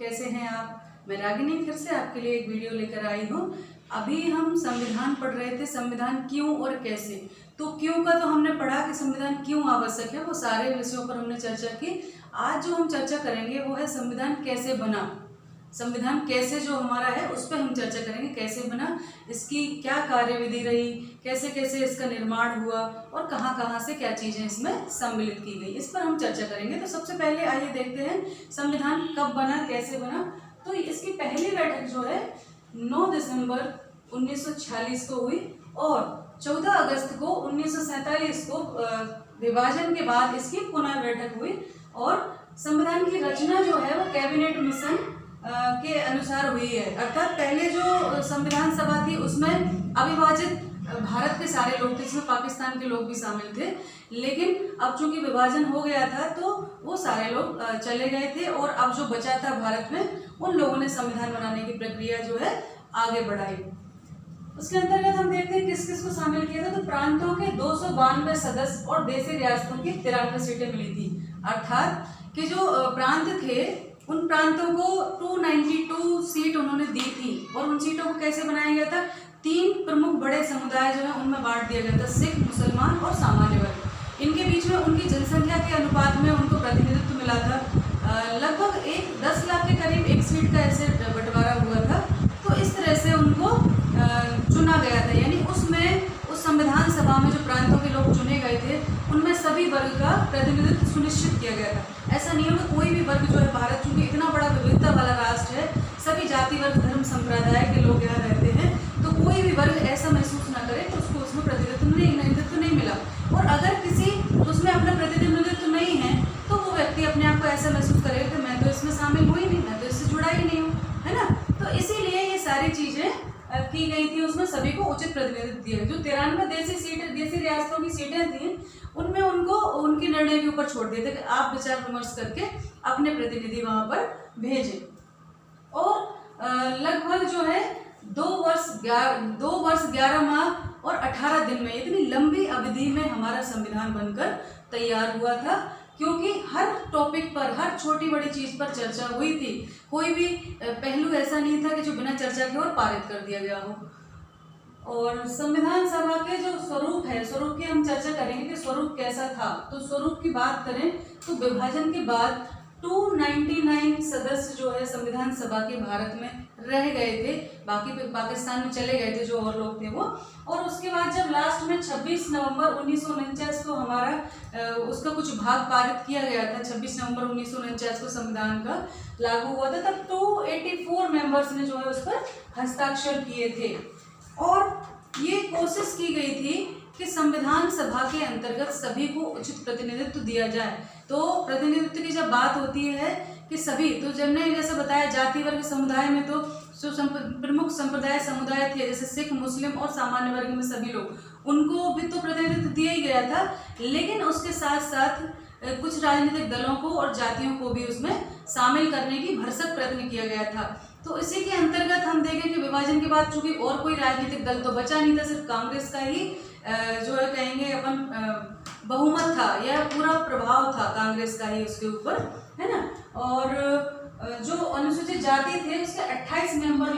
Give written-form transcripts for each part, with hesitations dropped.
कैसे हैं आप। मैं रागिनी फिर से आपके लिए एक वीडियो लेकर आई हूँ। अभी हम संविधान पढ़ रहे थे, संविधान क्यों और कैसे। तो क्यों का तो हमने पढ़ा कि संविधान क्यों आवश्यक है, वो सारे विषयों पर हमने चर्चा की। आज जो हम चर्चा करेंगे वो है संविधान कैसे बना। संविधान कैसे जो हमारा है उस पर हम चर्चा करेंगे, कैसे बना, इसकी क्या कार्यविधि रही, कैसे कैसे इसका निर्माण हुआ और कहाँ कहाँ से क्या चीज़ें इसमें सम्मिलित की गई, इस पर हम चर्चा करेंगे। तो सबसे पहले आइए देखते हैं संविधान कब बना, कैसे बना। तो इसकी पहली बैठक जो है 9 दिसंबर 1946 को हुई और 14 अगस्त को 1947 को विभाजन के बाद इसकी पुनः बैठक हुई। और संविधान की रचना जो है वो कैबिनेट मिशन के अनुसार हुई है। अर्थात पहले जो संविधान सभा थी उसमें अविभाजित भारत के सारे लोग थे, जिसमें पाकिस्तान के लोग भी शामिल थे। लेकिन अब चूंकि विभाजन हो गया था तो वो सारे लोग चले गए थे और अब जो बचा था भारत में, उन लोगों ने संविधान बनाने की प्रक्रिया जो है आगे बढ़ाई। उसके अंतर्गत हम देखते हैं किस किस को शामिल किया था। तो प्रांतों के 292 सदस्य और देशी रियासतों की 93 सीटें मिली थी। अर्थात कि जो प्रांत थे उन प्रांतों को 292 सीट उन्होंने दी थी। और उन सीटों को कैसे बनाया गया था, 3 प्रमुख बड़े समुदाय जो है उनमें बांट दिया गया था, सिख, मुसलमान और सामान्य वर्ग। इनके बीच में उनकी जनसंख्या के अनुपात में उनको प्रतिनिधित्व मिला था। लगभग 10 लाख के करीब एक सीट का ऐसे बंटवारा हुआ था। तो इस तरह से उनको चुना गया था, यानी उसमें उस संविधान सभा में जो प्रांतों के लोग चुने गए थे उनमें सभी वर्ग का प्रतिनिधित्व सुनिश्चित किया गया था। ऐसा नहीं होगा कोई भी वर्ग जो है, भारत चूंकि इतना बड़ा विविधता वाला राष्ट्र है, सभी जाति वर्ग धर्म संप्रदाय के लोग यहाँ रहते हैं, तो कोई भी वर्ग ऐसा महसूस ना करे कि उसको उसमें प्रतिनिधित्व नहीं मिला। और अगर किसी उसमें अपना प्रतिनिधित्व नहीं है तो वो व्यक्ति अपने आप को ऐसा महसूस करेगा कि मैं तो इसमें शामिल हुई नहीं, मैं तो इससे जुड़ा ही नहीं हूँ, है ना। तो इसीलिए ये सारी चीजें की गई थी, उसमें सभी को उचित प्रतिनिधित्व दिया। जो 93 देशी रियासतों की सीटें थी उनमें उनको उनके निर्णय के ऊपर छोड़ दिए थे कि आप विचार विमर्श करके अपने प्रतिनिधि वहां पर भेजें। और लगभग जो है 2 वर्ष 11 माह और 18 दिन में, इतनी लंबी अवधि में हमारा संविधान बनकर तैयार हुआ था, क्योंकि हर टॉपिक पर, हर छोटी बड़ी चीज पर चर्चा हुई थी। कोई भी पहलू ऐसा नहीं था कि जो बिना चर्चा के और पारित कर दिया गया हो। और संविधान सभा के जो स्वरूप है, स्वरूप की हम चर्चा करेंगे कि स्वरूप कैसा था। तो स्वरूप की बात करें तो विभाजन के बाद 299 सदस्य जो है संविधान सभा के भारत में रह गए थे, बाकी पाकिस्तान में चले गए थे जो और लोग थे वो। और उसके बाद जब लास्ट में 26 नवंबर 1949 को हमारा उसका कुछ भाग पारित किया गया था, 26 नवंबर 1949 को संविधान का लागू हुआ था, तब 284 मेंबर्स ने जो है उस पर हस्ताक्षर किए थे। और ये कोशिश की गई थी कि संविधान सभा के अंतर्गत सभी को उचित प्रतिनिधित्व दिया जाए। तो प्रतिनिधित्व की जब बात होती है कि सभी, तो जब ने जैसे बताया जाति वर्ग समुदाय में तो जो प्रमुख समुदाय थे जैसे सिख, मुस्लिम और सामान्य वर्ग में सभी लोग, उनको भी तो प्रतिनिधित्व दिया ही गया था। लेकिन उसके साथ साथ कुछ राजनीतिक दलों को और जातियों को भी उसमें शामिल करने की भरसक प्रयत्न किया गया था। तो इसी के अंतर्गत हम देखें कि विभाजन के बाद चूंकि और कोई राजनीतिक दल तो बचा नहीं था, सिर्फ कांग्रेस का ही जो है कहेंगे अपन बहुमत था या पूरा प्रभाव था कांग्रेस का ही उसके ऊपर, है ना। और जो अनुसूचित जाति थे उसके 28 मेंबर,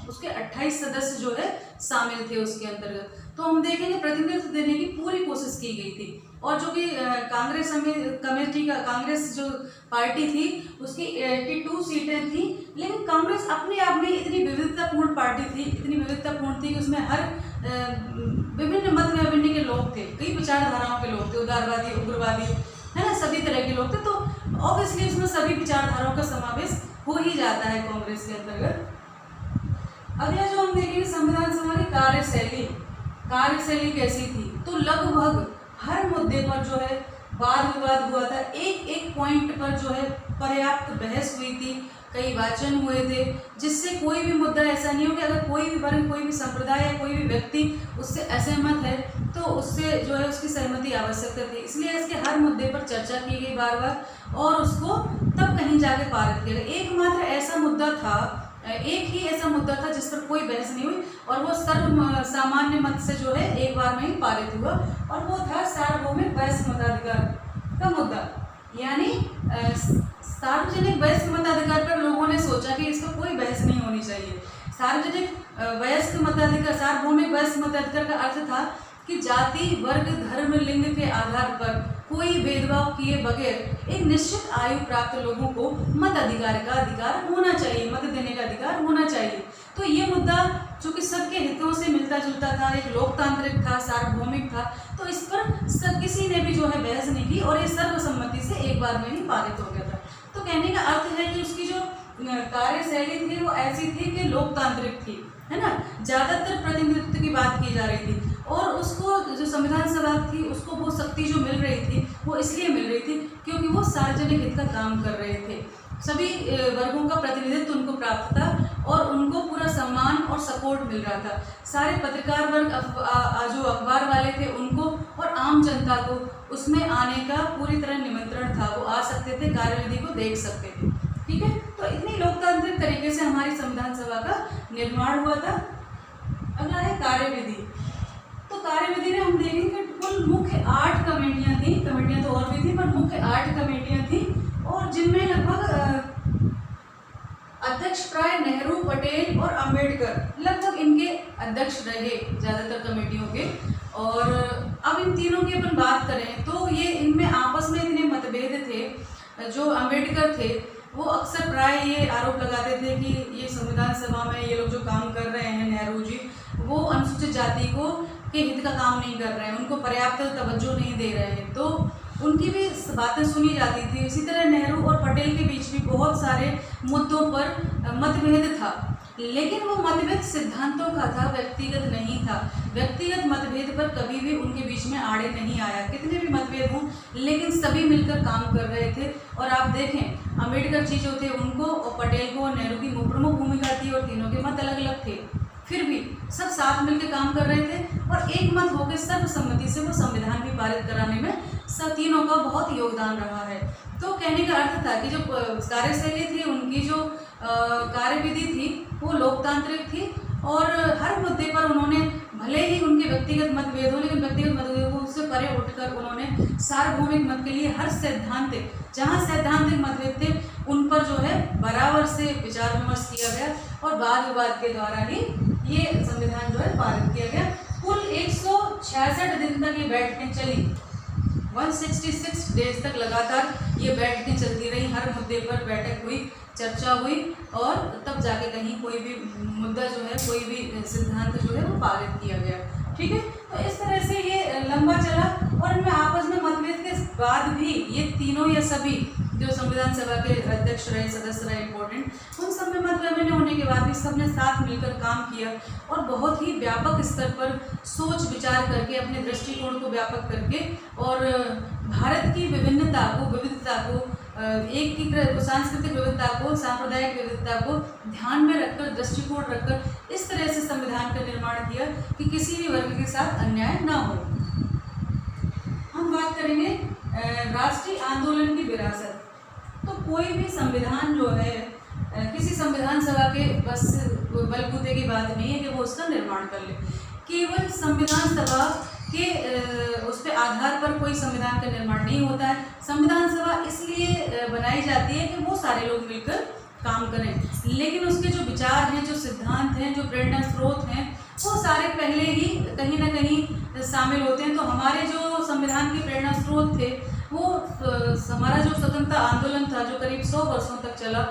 उसके 28 सदस्य जो है शामिल थे उसके अंतर्गत। तो हम देखेंगे प्रतिनिधित्व देने की पूरी कोशिश की गई थी। और जो कि कांग्रेस कमेटी का, कांग्रेस जो पार्टी थी उसकी 82 सीटें थी। लेकिन कांग्रेस अपने आप में इतनी विविधतापूर्ण पार्टी थी, इतनी विविधतापूर्ण थी कि उसमें हर विभिन्न मत विभिन्न के लोग थे, कई विचारधाराओं के लोग थे, उदारवादी, उग्रवादी, है ना, सभी तरह के लोग थे। तो ऑब्वियसली उसमें सभी विचारधाराओं का समावेश हो ही जाता है कांग्रेस के अंतर्गत। अगला जो हम देखेंगे संविधान सभा की कार्यशैली कैसी थी। तो लगभग हर मुद्दे पर जो है वाद विवाद हुआ था, एक पॉइंट पर जो है पर्याप्त बहस हुई थी, कई वाचन हुए थे, जिससे कोई भी मुद्दा ऐसा नहीं हो कि अगर कोई भी वर्ग, कोई भी संप्रदाय या कोई भी व्यक्ति उससे असहमत है तो उससे जो है उसकी सहमति आवश्यक थी। इसलिए इसके हर मुद्दे पर चर्चा की गई बार बार और उसको तब कहीं जाके पारित किया गया। एकमात्र ऐसा मुद्दा था, एक ही ऐसा मुद्दा था जिस पर कोई बहस नहीं हुई और वो सर्व सामान्य मत से जो है एक बार में ही पारित हुआ, और वो था सार्वभौमिक वयस्क मताधिकार का मुद्दा। यानी सार्वजनिक वयस्क मताधिकार पर लोगों ने सोचा सार्वजनिक वयस्क मताधिकार, सार्वभौमिक वयस्क मताधिकार का अर्थ था कि जाति, वर्ग, धर्म, लिंग के आधार पर कोई भेदभाव किए बगैर एक निश्चित आयु प्राप्त लोगों को मताधिकार का अधिकार होना चाहिए, मत देने का अधिकार होना चाहिए। तो ये मुद्दा चूंकि सबके हितों से मिलता जुलता था, एक लोकतांत्रिक था, सार्वभौमिक था, तो इस पर किसी ने भी जो है बहस नहीं की और ये सर्वसम्मति से एक बार में ही पारित हो गया था। तो कहने का अर्थ है कि उसकी जो कार्यशैली थी वो ऐसी थी कि लोकतांत्रिक थी, है ना, ज़्यादातर प्रतिनिधित्व की बात की जा रही थी और उसको जो संविधान सभा थी उसको वो शक्ति जो मिल रही थी वो इसलिए मिल रही थी क्योंकि वो सार्वजनिक हित का काम कर रहे थे। सभी वर्गों का प्रतिनिधित्व उनको प्राप्त था और उनको पूरा सम्मान और सपोर्ट मिल रहा था। सारे पत्रकार वर्ग, जो अखबार वाले थे उनको और आम जनता को उसमें आने का पूरी तरह निमंत्रण था, वो आ सकते थे, कार्यविधि को देख सकते थे। ठीक है, तो इतनी लोकतांत्रिक तरीके से हमारी संविधान सभा का निर्माण हुआ था। अगला है कार्यविधि। तो कार्यविधि में हम देखेंगे कि कुल मुख्य 8 कमेटियां थी, कमेटियां तो और भी थी पर मुख्य 8 कमेटियां थी और जिनमें लगभग अध्यक्ष प्राय नेहरू, पटेल और अंबेडकर लगभग इनके अध्यक्ष रहे ज़्यादातर कमेटियों के। और अब इन तीनों की अपन बात करें तो ये इनमें आपस में इतने मतभेद थे। जो अंबेडकर थे वो अक्सर प्राय ये आरोप लगाते थे कि ये संविधान सभा में ये लोग जो काम कर रहे हैं, नेहरू जी, वो अनुसूचित जाति को के हित का काम नहीं कर रहे हैं, उनको पर्याप्त तवज्जो नहीं दे रहे हैं, तो उनकी भी बातें सुनी जाती थी। इसी तरह नेहरू और पटेल के बीच भी बहुत सारे मुद्दों पर मतभेद था, लेकिन वो मतभेद सिद्धांतों का था, व्यक्तिगत नहीं था। व्यक्तिगत मतभेद पर कभी भी उनके बीच में आड़े नहीं आया, कितने भी मतभेद हों लेकिन सभी मिलकर काम कर रहे थे। और आप देखें अंबेडकर जी जो थे उनको और पटेल को और नेहरू की प्रमुख भूमिका थी और तीनों के मत अलग अलग थे, फिर भी सब साथ मिलकर काम कर रहे थे और एक मत होकर सर्वसम्मति से वो संविधान भी पारित कराने में सब तीनों का बहुत योगदान रहा है। तो कहने का अर्थ था कि जो कार्यशैली थी, उनकी जो कार्यविधि थी वो लोकतांत्रिक थी और हर मुद्दे पर उन्होंने, भले ही उनके व्यक्तिगत मतभेद हो, लेकिन व्यक्तिगत मतभेदों से परे उठकर उन्होंने सार्वभौमिक मत के लिए हर सैद्धांतिक, जहाँ सैद्धांतिक मतभेद थे उन पर जो है बराबर से विचार विमर्श किया गया और वाद विवाद के द्वारा ही ये संविधान जो है पारित किया गया। कुल 166 दिन तक ये बैठकें चली, 166 डेज तक लगातार ये बैठकें चलती रही, हर मुद्दे पर बैठक हुई, चर्चा हुई और तब जाके कहीं कोई भी मुद्दा जो है, कोई भी सिद्धांत जो है वो पारित किया गया। ठीक है, तो इस तरह से ये लंबा चला और इनमें आपस में मतभेद के बाद भी ये तीनों या सभी जो संविधान सभा के अध्यक्ष रहे, सदस्य रहे इंपॉर्टेंट, उन सब में मतभेद होने के बाद भी सबने साथ मिलकर काम किया और बहुत ही व्यापक स्तर पर सोच विचार करके, अपने दृष्टिकोण को व्यापक करके और भारत की विभिन्नता को, विविधता को, एक की सांस्कृतिक विविधता को, सांप्रदायिक विविधता को ध्यान में रखकर, दृष्टिकोण रखकर इस तरह से संविधान का निर्माण किया कि किसी भी वर्ग के साथ अन्याय न हो। हम बात करेंगे राष्ट्रीय आंदोलन की विरासत। तो कोई भी संविधान जो है किसी संविधान सभा के बस बलबूते की बात नहीं है कि वो उसका निर्माण कर ले। केवल संविधान सभा के उस पे आधार पर कोई संविधान का निर्माण नहीं होता है। संविधान सभा इसलिए बनाई जाती है कि वो सारे लोग मिलकर काम करें, लेकिन उसके जो विचार हैं, जो सिद्धांत हैं, जो प्रेरणा स्रोत हैं, वो सारे पहले ही कहीं ना कहीं शामिल होते हैं। तो हमारे जो संविधान के प्रेरणा स्रोत थे वो हमारा जो स्वतंत्रता आंदोलन था जो करीब 100 वर्षों तक चला,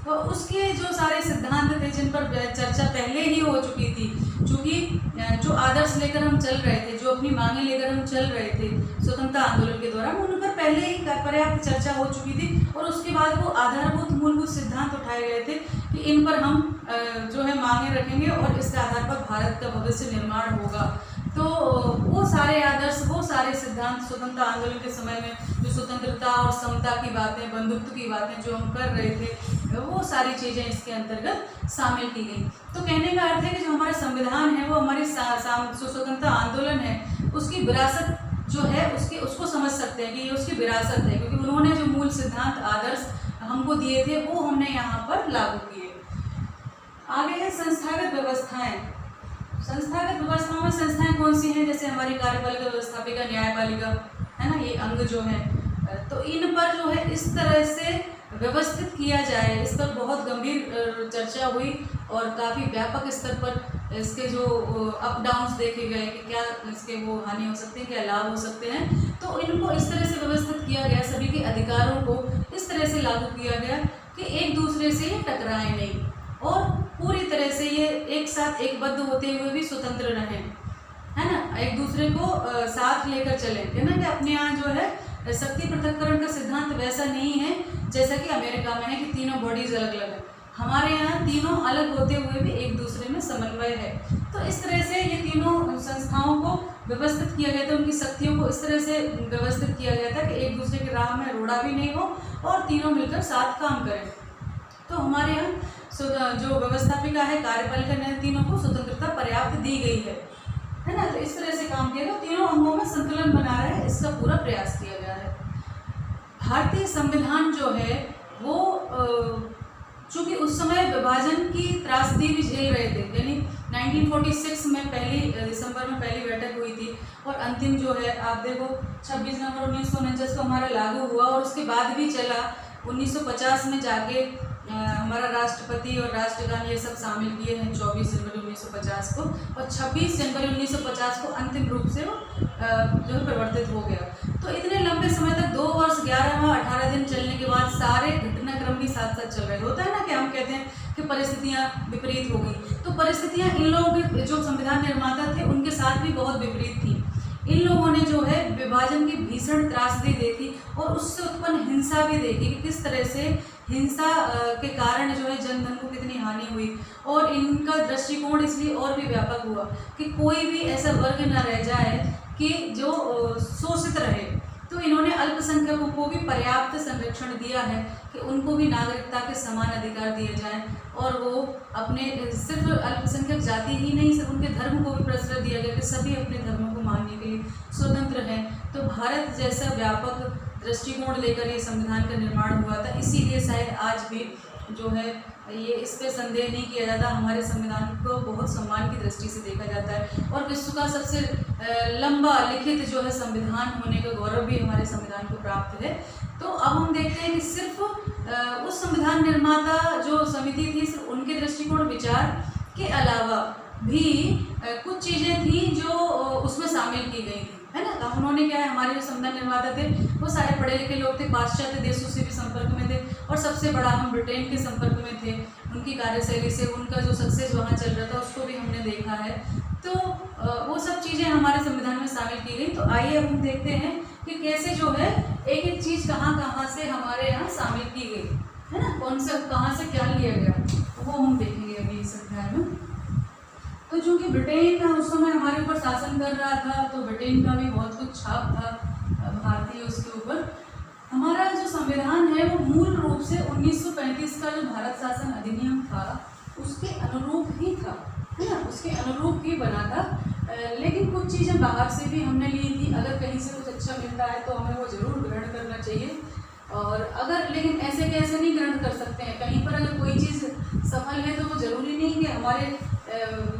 तो उसके जो सारे सिद्धांत थे जिन पर चर्चा पहले ही हो चुकी थी, क्योंकि जो आदर्श लेकर हम चल रहे थे, जो अपनी मांगें लेकर हम चल रहे थे स्वतंत्रता आंदोलन के दौरान, उन पर पहले ही पर्याप्त चर्चा हो चुकी थी और उसके बाद वो आधारभूत मूलभूत सिद्धांत उठाए गए थे कि इन पर हम जो है मांगें रखेंगे और इसके आधार पर भारत का भविष्य निर्माण होगा। तो वो सारे आदर्श, वो सारे सिद्धांत स्वतंत्रता आंदोलन के समय में जो स्वतंत्रता और समता की बातें, बंधुत्व की बातें जो हम कर रहे थे, वो सारी चीज़ें इसके अंतर्गत शामिल की गई। तो कहने का अर्थ है कि जो हमारा संविधान है वो हमारी जो स्वतंत्रता आंदोलन है उसकी विरासत जो है उसको समझ सकते हैं कि ये उसकी विरासत है, क्योंकि उन्होंने जो मूल सिद्धांत आदर्श हमको दिए थे वो हमने यहाँ पर लागू किए। आगे है संस्थागत व्यवस्थाएं। संस्थागत व्यवस्थाओं में संस्थाएं कौन सी हैं? जैसे हमारी कार्यपालिका, व्यवस्थापिका, न्यायपालिका, है ना, ये अंग जो है, तो इन पर जो है इस तरह से व्यवस्थित किया जाए, इस पर बहुत गंभीर पर चर्चा हुई और काफ़ी व्यापक स्तर पर इसके जो अप डाउन्स देखे गए कि क्या इसके वो हानि हो सकती है, क्या लाभ हो सकते हैं। तो इनको इस तरह से व्यवस्थित किया गया, सभी के अधिकारों को इस तरह से लागू किया गया कि एक दूसरे से ये टकराए नहीं और पूरी तरह से ये एक साथ एकबद्ध होते हुए भी स्वतंत्र रहें, है ना, एक दूसरे को साथ लेकर चलें, है ना। कि अपने यहाँ जो है शक्ति पृथक्करण का सिद्धांत वैसा नहीं है जैसा कि अमेरिका में है कि तीनों बॉडीज अलग अलग है। हमारे यहाँ तीनों अलग होते हुए भी एक दूसरे में समन्वय है। तो इस तरह से ये तीनों संस्थाओं को व्यवस्थित किया गया था, उनकी शक्तियों को इस तरह से व्यवस्थित किया गया था कि एक दूसरे की राह में रोड़ा भी नहीं हो और तीनों मिलकर साथ काम करें। तो हमारे यहाँ जो व्यवस्थापिका है, कार्यपालिका ने तीनों को स्वतंत्रता पर्याप्त दी गई है ना। तो इस तरह से काम किया गया, तीनों अंगों में संतुलन बना रहे, इसका पूरा प्रयास किया गया है। भारतीय संविधान जो है वो चूँकि उस समय विभाजन की त्रासदी भी झेल रहे थे, यानी 1946 में दिसंबर में पहली बैठक हुई थी और अंतिम जो है आप देखो 26 नवंबर 1949 को हमारा लागू हुआ और उसके बाद भी चला। 1950 में जाके हमारा राष्ट्रपति और राष्ट्रगान ये सब शामिल किए हैं 24 जनवरी 1950 को, और 26 जनवरी 1950 को अंतिम रूप से वो जो है प्रवर्तित हो गया। तो इतने लंबे समय तक 2 वर्ष 11 माह 18 दिन चलने के बाद सारे घटनाक्रम भी साथ साथ चल रहे। होता है ना कि हम कहते हैं कि परिस्थितियाँ विपरीत हो गई, तो परिस्थितियाँ इन लोगों के जो संविधान निर्माता थे उनके साथ भी बहुत विपरीत थी। इन लोगों ने जो है विभाजन की भीषण त्रासदी देखी और उससे उत्पन्न हिंसा भी देखी कि किस तरह से हिंसा के कारण जो है जनधन को कितनी हानि हुई, और इनका दृष्टिकोण इसलिए और भी व्यापक हुआ कि कोई भी ऐसा वर्ग न रह जाए कि जो शोषित रहे। तो इन्होंने अल्पसंख्यकों को भी पर्याप्त संरक्षण दिया है कि उनको भी नागरिकता के समान अधिकार दिए जाएं और वो अपने सिर्फ अल्पसंख्यक जाति ही नहीं, सिर्फ उनके धर्म को भी प्रश्रय दिया गया कि सभी अपने धर्मों को मानने के लिए स्वतंत्र हैं। तो भारत जैसा व्यापक दृष्टिकोण लेकर ये संविधान का निर्माण हुआ था, इसीलिए शायद आज भी जो है ये इस पर संदेह नहीं किया जाता, हमारे संविधान को बहुत सम्मान की दृष्टि से देखा जाता है और विश्व का सबसे लंबा लिखित जो है संविधान होने का गौरव भी हमारे संविधान को प्राप्त है। तो अब हम देखते हैं कि सिर्फ उस संविधान निर्माता जो समिति थी, सिर्फ उनके दृष्टिकोण विचार के अलावा भी कुछ चीज़ें थी जो उसमें शामिल की गई थी, है ना। तो उन्होंने क्या है, हमारे जो संविधान निर्माता थे वो सारे पढ़े लिखे लोग थे, पाश्चात्य देशों से भी संपर्क में थे और सबसे बड़ा हम ब्रिटेन के संपर्क में थे। उनकी कार्यशैली से उनका जो सक्सेस वहाँ चल रहा था उसको भी हमने देखा है। तो वो सब चीज़ें हमारे संविधान में शामिल की गई। तो आइए हम देखते हैं कि कैसे जो है एक एक चीज़ कहाँ कहाँ से हमारे यहाँ शामिल की गई, है ना, कौन सा कहाँ से क्या लिया गया, वो हम देखेंगे अभी इस अध्याय में। तो चूँकि ब्रिटेन उस समय हमारे ऊपर शासन कर रहा था, तो ब्रिटेन का भी बहुत कुछ छाप था भारतीय उसके ऊपर। हमारा जो संविधान है वो मूल रूप से 1935 का जो भारत शासन अधिनियम था उसके अनुरूप ही था, है ना, उसके अनुरूप ही बना था। लेकिन कुछ चीज़ें बाहर से भी हमने ली थी। अगर कहीं से कुछ अच्छा मिलता है तो हमें वो ज़रूर ग्रहण करना चाहिए, और अगर लेकिन ऐसे कैसे नहीं ग्रहण कर सकते हैं। कहीं पर अगर कोई चीज़ सफल है तो वो ज़रूरी नहीं कि हमारे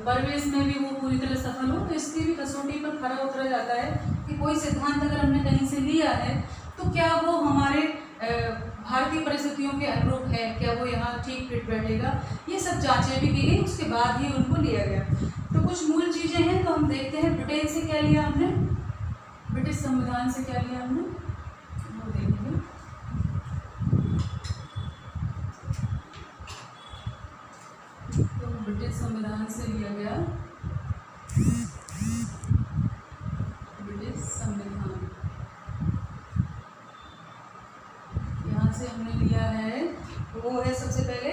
परिवेश में भी वो पूरी तरह सफल हो। तो इसकी भी कसौटी पर खरा उतरा जाता है कि कोई सिद्धांत अगर हमने कहीं से लिया है तो क्या वो हमारे भारतीय परिस्थितियों के अनुरूप है, क्या वो यहाँ ठीक फिट बैठेगा। ये सब जांचें भी की गई, उसके बाद ही उनको लिया गया। तो कुछ मूल चीज़ें हैं, तो हम देखते हैं ब्रिटेन से क्या लिया हमने, ब्रिटिश संविधान से क्या लिया हमने, वो देखेंगे। तो ब्रिटिश संविधान से लिया गया ब्रिटिश संविधान, यहाँ से हमने लिया है वो है सबसे पहले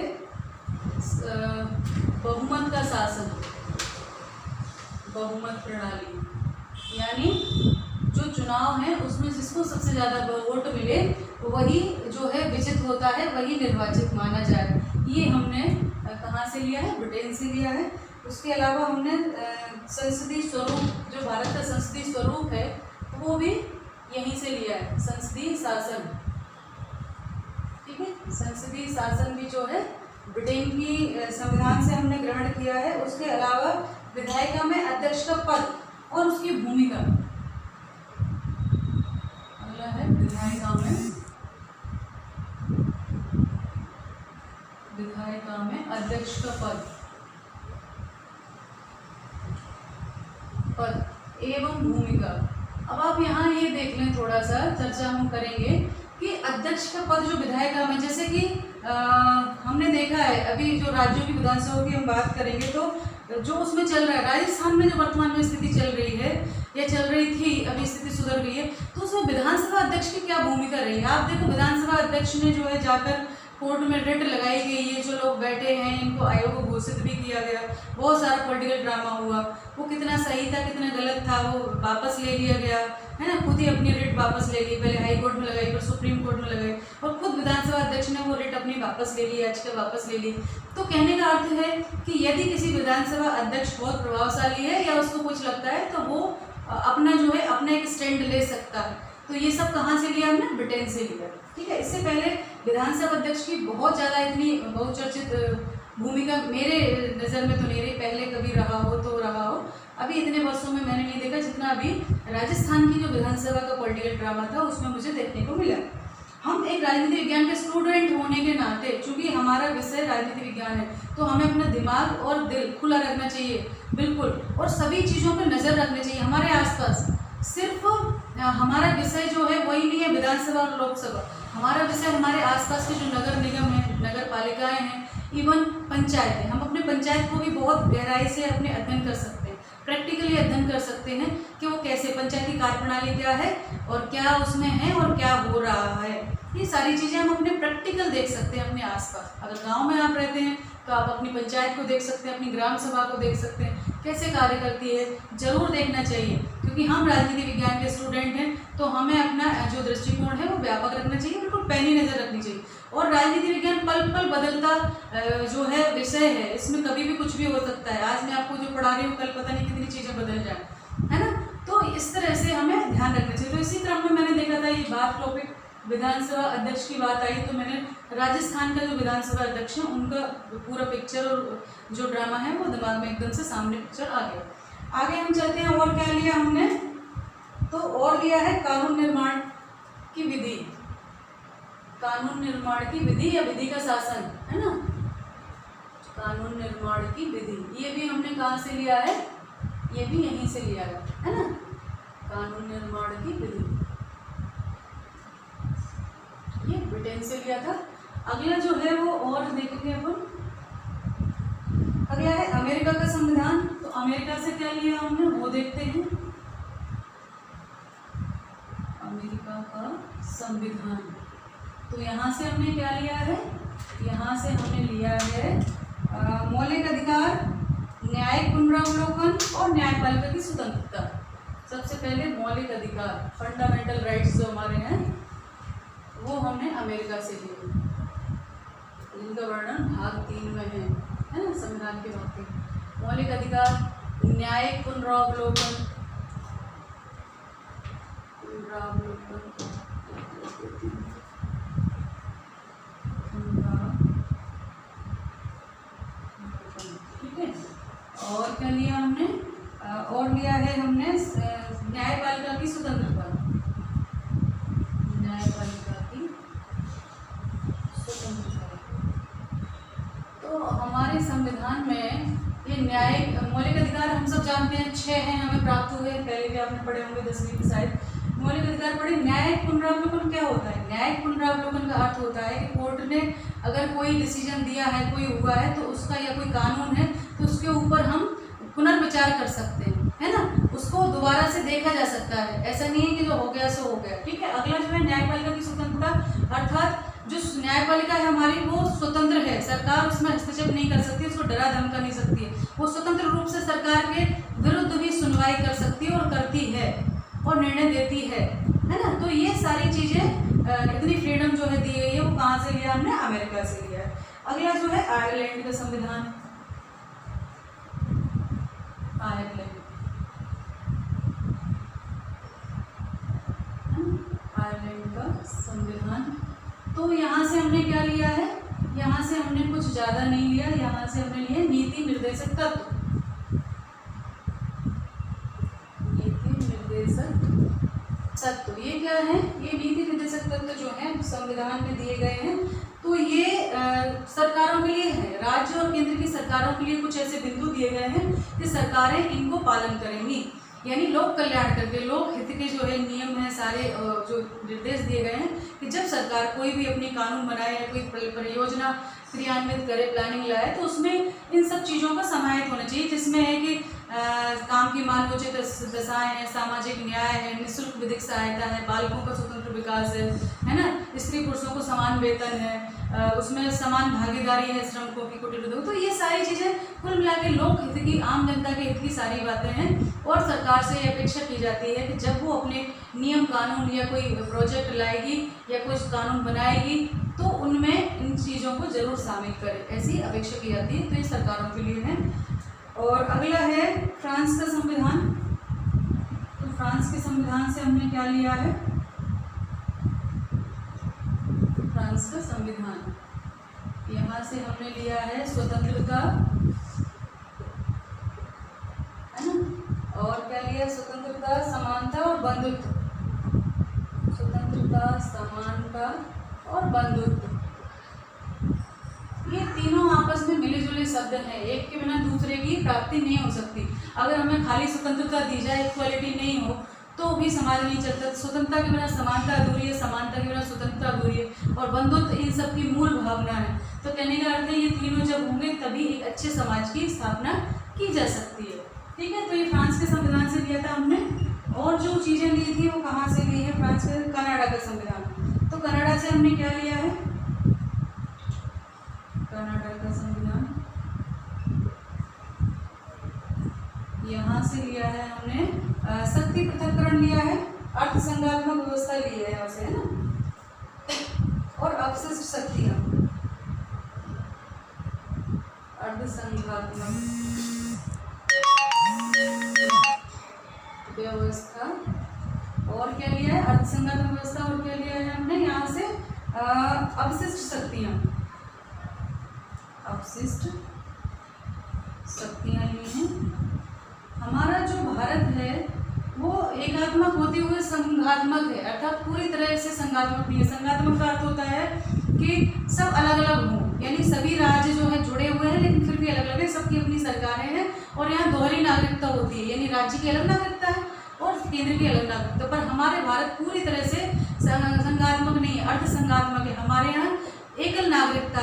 बहुमत का शासन, बहुमत प्रणाली, यानी जो चुनाव है उसमें जिसको सबसे ज़्यादा वोट मिले वही जो है विजित होता है, वही निर्वाचित माना जाए। ये हमने कहाँ से लिया है, ब्रिटेन से लिया है। उसके अलावा हमने संसदीय स्वरूप, जो भारत का संसदीय स्वरूप है वो भी यहीं से लिया है, संसदीय शासन, ठीक है। संसदीय शासन भी जो है ब्रिटेन की संविधान से हमने ग्रहण किया है। उसके अलावा विधायिका में अध्यक्ष का पद और उसकी भूमिका, अगला है विधायिका में अध्यक्ष का पद एवं भूमिका। अब आप यहाँ ये देख लें, थोड़ा सा चर्चा हम करेंगे कि अध्यक्ष का पद जो विधायिका में, जैसे कि हमने देखा है अभी जो राज्यों की विधानसभा की हम बात करेंगे तो जो उसमें चल रहा है, राजस्थान में जो वर्तमान में स्थिति चल रही है या चल रही थी, अभी स्थिति सुधर गई है, तो उसमें विधानसभा अध्यक्ष की क्या भूमिका रही है। आप देखो, विधानसभा अध्यक्ष ने जो है जाकर कोर्ट में रिट लगाई गई, ये जो लोग बैठे हैं इनको आयोग घोषित भी किया गया, बहुत सारा पॉलिटिकल ड्रामा हुआ, वो कितना सही था कितना गलत था वो वापस ले लिया गया, है ना। खुद ही अपनी रिट वापस ले ली, पहले हाई कोर्ट में लगाई, फिर सुप्रीम कोर्ट में लगाई, और खुद विधानसभा अध्यक्ष ने वो रिट अपनी वापस ले ली, याचिका वापस ले ली। तो कहने का अर्थ है कि यदि किसी विधानसभा अध्यक्ष बहुत प्रभावशाली है या उसको कुछ लगता है तो वो अपना जो है अपना एक स्टैंड ले सकता है। तो ये सब कहाँ से लिया हमने, ब्रिटेन से लिया, ठीक है। इससे पहले विधानसभा अध्यक्ष की बहुत ज़्यादा इतनी बहुचर्चित भूमिका मेरे नज़र में तो नहीं रही, पहले कभी रहा हो तो रहा हो, अभी इतने वर्षों में मैंने नहीं देखा जितना अभी राजस्थान की जो विधानसभा का पॉलिटिकल ड्रामा था उसमें मुझे देखने को मिला। हम एक राजनीति विज्ञान के स्टूडेंट होने के नाते, चूंकि हमारा विषय राजनीति विज्ञान है, तो हमें अपना दिमाग और दिल खुला रखना चाहिए बिल्कुल, और सभी चीज़ों पर नज़र रखनी चाहिए हमारे आसपास। सिर्फ हमारा विषय जो है वही नहीं है विधानसभा और लोकसभा, हमारा विषय हमारे आसपास के जो नगर निगम है, नगर पालिकाएँ हैं, इवन पंचायत है। हम अपने पंचायत को भी बहुत गहराई से अपने अध्ययन कर सकते हैं, प्रैक्टिकली अध्ययन कर सकते हैं कि वो कैसे, पंचायती कार्यप्रणाली क्या है और क्या उसमें है और क्या हो रहा है। ये सारी चीज़ें हम अपने प्रैक्टिकल देख सकते हैं अपने आसपास। अगर गांव में आप रहते हैं तो आप अपनी पंचायत को देख सकते हैं, अपनी ग्राम सभा को देख सकते हैं, कैसे कार्य करती है, जरूर देखना चाहिए, क्योंकि हम राजनीति विज्ञान के स्टूडेंट हैं तो हमें अपना जो दृष्टिकोण है वो व्यापक रखना चाहिए, बिल्कुल पैनी नज़र रखनी चाहिए। और राजनीति विज्ञान पल पल बदलता जो है विषय है, इसमें कभी भी कुछ भी हो सकता है। आज मैं आपको जो पढ़ा रही हूँ कल पता नहीं कितनी चीज़ें बदल जाए, है ना। तो इस तरह से हमें ध्यान रखना चाहिए। तो इसी क्रम में मैंने देखा था ये बात टॉपिक विधानसभा अध्यक्ष की बात आई तो मैंने राजस्थान का जो विधानसभा अध्यक्ष है उनका पूरा पिक्चर और जो ड्रामा है वो दिमाग में एकदम से सामने पिक्चर आ गया। आगे हम चलते हैं, और क्या लिया हमने, तो और लिया है कानून निर्माण की विधि, कानून निर्माण की विधि या विधि का शासन, है ना। कानून निर्माण की विधि, ये भी हमने कहाँ से लिया है, ये भी यहीं से लिया है ना, कानून निर्माण की विधि, ये ब्रिटेन से लिया था। अगला जो है वो और देखेंगे अपन, अगला है अमेरिका का संविधान। तो अमेरिका से क्या लिया हमने वो देखते हैं, अमेरिका का संविधान। तो यहाँ से हमने क्या लिया है, यहाँ से हमने लिया है मौलिक अधिकार, न्यायिक पुनरावलोकन और न्यायपालिका की स्वतंत्रता। सबसे पहले मौलिक अधिकार, फंडामेंटल राइट्स जो हमारे हैं वो हमने अमेरिका से लिए, जिनका वर्णन भाग 3 में है ना संविधान के भाग 3। मौलिक अधिकार, न्यायिक पुनरावलोकन, ठीक है। और क्या लिया हमने, और लिया है हमने न्यायपालिका की स्वतंत्रता, न्यायपालिका की स्वतंत्रता। तो हमारे संविधान में ये न्यायिक मौलिक अधिकार हम सब जानते हैं 6 हैं, हमें प्राप्त हुए, पहले भी आपने पढ़े होंगे 10वीं की शायद मौलिक अधिकार पढ़े। न्यायिक पुनरावलोकन क्या होता है, न्यायिक पुनरावलोकन का अर्थ होता है कि कोर्ट ने अगर कोई डिसीजन दिया है, कोई हुआ है तो उसका या कोई कानून है तो उसके ऊपर हम पुनर्विचार कर सकते हैं, है ना, उसको दोबारा से देखा जा सकता है। ऐसा नहीं है कि जो हो गया सो हो गया, ठीक है। अगला जो है न्यायपालिका की स्वतंत्रता, अर्थात जो न्यायपालिका है हमारी वो स्वतंत्र है, सरकार उसमें हस्तक्षेप नहीं कर सकती, उसको डरा धमका नहीं सकती है, वो स्वतंत्र रूप से सरकार के विरुद्ध भी सुनवाई कर सकती है और करती है और निर्णय देती है ना। तो ये सारी चीज़ें इतनी फ्रीडम जो है दी गई है वो कहाँ से लिया हमने, अमेरिका से लिया है। अगला जो है आयरलैंड का संविधान, आयरलैंड का संविधान। तो यहाँ से हमने क्या लिया है, यहाँ से हमने कुछ ज़्यादा नहीं लिया, यहाँ से हमने लिया नीति निर्देशक तत्व, नीति निर्देशक तत्व। ये क्या है, ये नीति निर्देशक तत्व जो है संविधान में दिए गए हैं। तो ये सरकारों के लिए है, राज्य और केंद्र की सरकारों के लिए कुछ ऐसे बिंदु दिए गए हैं कि सरकारें इनको पालन करेंगी। यानी लोक कल्याण करके लोक हित के जो है नियम है सारे, जो निर्देश दिए गए हैं कि जब सरकार कोई भी अपनी कानून बनाए या कोई परियोजना क्रियान्वित करे, प्लानिंग लाए, तो उसमें इन सब चीज़ों का समाहित होना चाहिए, जिसमें है कि काम की मानवोचित दशाएं हैं, सामाजिक न्याय है, निःशुल्क विधिक सहायता है, बालकों का स्वतंत्र विकास है ना, स्त्री पुरुषों को समान वेतन है, उसमें समान भागीदारी है श्रमिकों की, कुटीर उद्योग। तो ये सारी चीज़ें कुल मिला के लोक हित की, आम जनता के हित की सारी बातें हैं। और सरकार से ये अपेक्षा की जाती है कि जब वो अपने नियम कानून या कोई प्रोजेक्ट लाएगी या कोई कानून बनाएगी तो उनमें इन चीज़ों को जरूर शामिल करे, ऐसी अपेक्षा की जाती है। तो ये सरकारों के लिए है। और अगला है फ्रांस का संविधान। तो फ्रांस के संविधान से हमने क्या लिया है? फ्रांस का संविधान, यहाँ से हमने लिया है स्वतंत्रता, है ना, और क्या लिया? स्वतंत्रता, समानता और बंधुत्व। स्वतंत्रता, समानता और बंधुत्व, ये तीनों आपस में मिले जुले शब्द हैं, एक के बिना दूसरे की प्राप्ति नहीं हो सकती। अगर हमें खाली स्वतंत्रता दी जाए, इक्वालिटी नहीं हो, तो भी समाज नहीं चलता। स्वतंत्रता के बिना समानता अधूरी है, समानता के बिना स्वतंत्रता अधूरी है, और बंधुत्व इन सब की मूल भावना है। तो कहने का अर्थ है ये तीनों जब होंगे तभी एक अच्छे समाज की स्थापना की जा सकती है। ठीक है, तो ये फ्रांस के संविधान से लिया था हमने। और जो चीज़ें ली थी वो कहाँ से ली है? फ्रांस के कनाडा का संविधान। तो कनाडा से हमने क्या लिया है? कनाडा का संविधान यहाँ से लिया है हमने, शक्ति पृथक्करण लिया है, अर्थसंघात्मक व्यवस्था ली है यहाँ से, है ना, और अवशिष्ट शक्तियाँ, अर्धसंघात्मक व्यवस्था, और क्या लिया है? अर्धसंघात्मक व्यवस्था, और क्या लिया है हमने यहाँ से? अवशिष्ट शक्तियाँ, अवशिष्ट शक्तियाँ ली हैं। हमारा जो भारत है वो एकात्मक होते हुए संघात्मक है, अर्थात पूरी तरह से संघात्मक नहीं है। संघात्मक का अर्थ होता है कि सब अलग अलग हों, यानी सभी राज्य जो है जुड़े हुए हैं लेकिन फिर भी अलग अलग है, सबकी अपनी सरकारें हैं, और यहाँ दोहरी नागरिकता होती है, यानी राज्य की अलग नागरिकता है और केंद्र की अलग नागरिकता। पर हमारे भारत पूरी तरह से संघात्मक नहीं है, अर्धसंघात्मक है। हमारे यहाँ एकल नागरिकता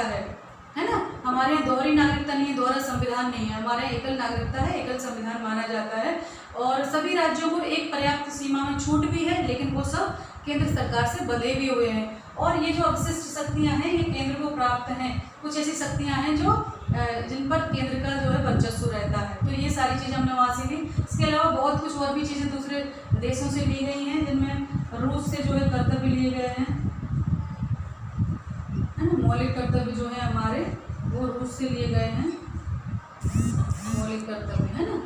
है ना, हमारे यहाँ दोहरी नागरिकता नहीं है, दोहरा संविधान नहीं है, हमारे यहाँ एकल नागरिकता है, एकल संविधान माना जाता है। और सभी राज्यों को एक पर्याप्त सीमा में छूट भी है, लेकिन वो सब केंद्र सरकार से बंधे भी हुए हैं। और ये जो अवशिष्ट शक्तियाँ हैं ये केंद्र को प्राप्त हैं। कुछ ऐसी शक्तियाँ हैं जो जिन पर केंद्र का जो है वर्चस्व रहता है। तो ये सारी चीज़ें हमने वहाँ से ली। इसके अलावा बहुत कुछ और भी चीज़ें दूसरे देशों से ली गई हैं, जिनमें रूस से जो है कर्तव्य लिए गए हैं, है ना, मौलिक कर्तव्य जो है हमारे वो रूस से लिए गए हैं, मौलिक कर्तव्य, है ना,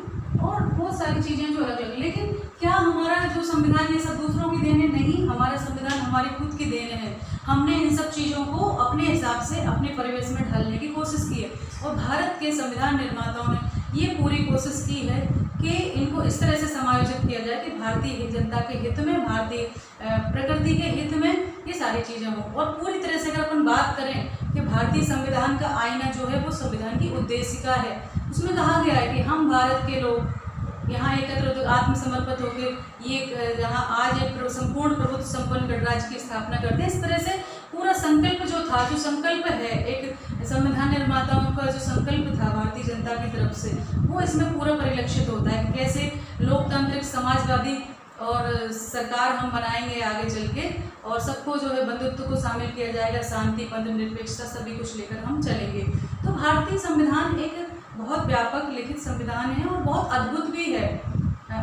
और बहुत सारी चीज़ें जो अलग अलग। लेकिन क्या हमारा जो संविधान ये सब दूसरों की देन है? नहीं, हमारा संविधान हमारी खुद की देन है। हमने इन सब चीज़ों को अपने हिसाब से अपने परिवेश में ढालने की कोशिश की है, और भारत के संविधान निर्माताओं ने ये पूरी कोशिश की है कि इनको इस तरह से समायोजित किया जाए कि भारतीय जनता के हित में, भारतीय प्रकृति के हित में ये सारी चीज़ें हों। और पूरी तरह से अगर अपन बात करें कि भारतीय संविधान का आईना जो है वो संविधान की उद्देशिका है। उसमें कहा गया है कि हम भारत के लोग यहाँ एकत्र आत्मसमर्पित होकर ये यहाँ आज एक संपूर्ण प्रभुत्व संपन्न गणराज्य की स्थापना करते हैं। इस तरह से पूरा संकल्प जो था, जो संकल्प है एक संविधान निर्माताओं का जो संकल्प था भारतीय जनता की तरफ से, वो इसमें पूरा परिलक्षित होता है कि कैसे लोकतांत्रिक समाजवादी और सरकार हम बनाएंगे आगे चल के, और सबको जो है बंधुत्व को शामिल किया जाएगा, शांति, पंथ, निरपेक्षता सभी कुछ लेकर हम चलेंगे। तो भारतीय संविधान एक बहुत व्यापक लिखित संविधान है और बहुत अद्भुत भी है।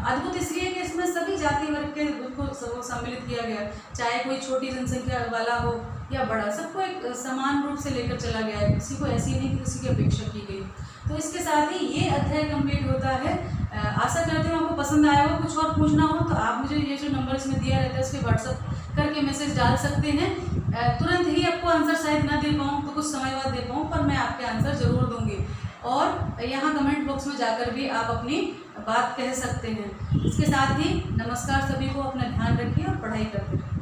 अद्भुत इसलिए कि इसमें सभी जाति वर्ग के को सम्मिलित किया गया, चाहे कोई छोटी जनसंख्या वाला हो या बड़ा, सबको एक समान रूप से लेकर चला गया है, किसी को ऐसी नहीं कि किसी की अपेक्षा की गई। तो इसके साथ ही ये अध्याय कंप्लीट होता है। आशा करते हैं आपको पसंद आया हो। कुछ और पूछना हो तो आप मुझे ये जो नंबर इसमें दिया रहता है इस पर व्हाट्सअप करके मैसेज डाल सकते हैं। तुरंत ही आपको आंसर शायद ना दे पाऊँ तो कुछ समय बाद दे पाऊँ, पर मैं आपके आंसर ज़रूर दूँगी। और यहाँ कमेंट बॉक्स में जाकर भी आप अपनी बात कह सकते हैं। इसके साथ ही नमस्कार सभी को, अपना ध्यान रखिए और पढ़ाई करते रहिए।